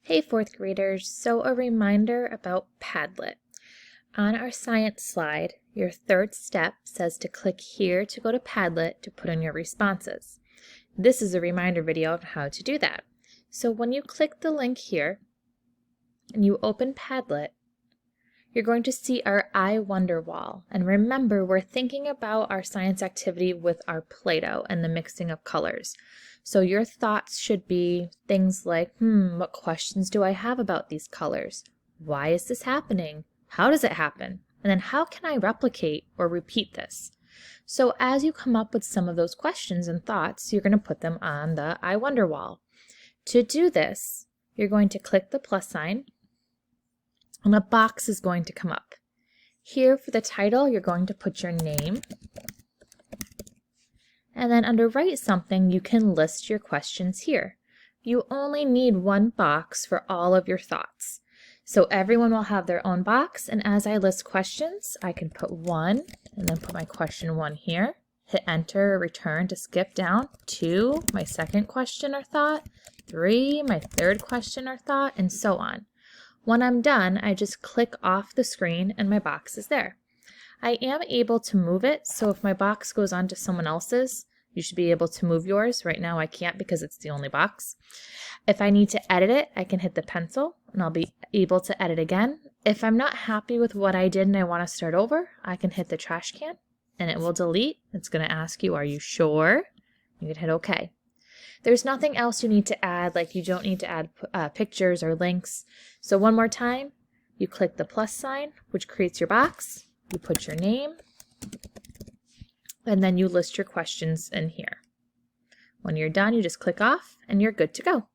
Hey fourth graders, so a reminder about Padlet. On our science slide, your third step says to click here to go to Padlet to put in your responses. This is a reminder video of how to do that. So when you click the link here and you open Padlet, you're going to see our I wonder wall. And remember, we're thinking about our science activity with our Play-Doh and the mixing of colors. So your thoughts should be things like, what questions do I have about these colors? Why is this happening? How does it happen? And then how can I replicate or repeat this? So as you come up with some of those questions and thoughts, you're going to put them on the I wonder wall. To do this, you're going to click the plus sign, and a box is going to come up. Here for the title, you're going to put your name. And then under Write Something, you can list your questions here. You only need one box for all of your thoughts. So everyone will have their own box, and as I list questions, I can put 1, and then put my question 1 here. Hit enter or return to skip down. 2, my second question or thought. 3, my third question or thought, and so on. When I'm done, I just click off the screen and my box is there. I am able to move it, so if my box goes on to someone else's, you should be able to move yours. Right now I can't because it's the only box. If I need to edit it, I can hit the pencil and I'll be able to edit again. If I'm not happy with what I did and I want to start over, I can hit the trash can and it will delete. It's going to ask you, are you sure? You can hit OK. There's nothing else you need to add, like you don't need to add pictures or links. So one more time, you click the plus sign, which creates your box. You put your name, and then you list your questions in here. When you're done, you just click off and you're good to go.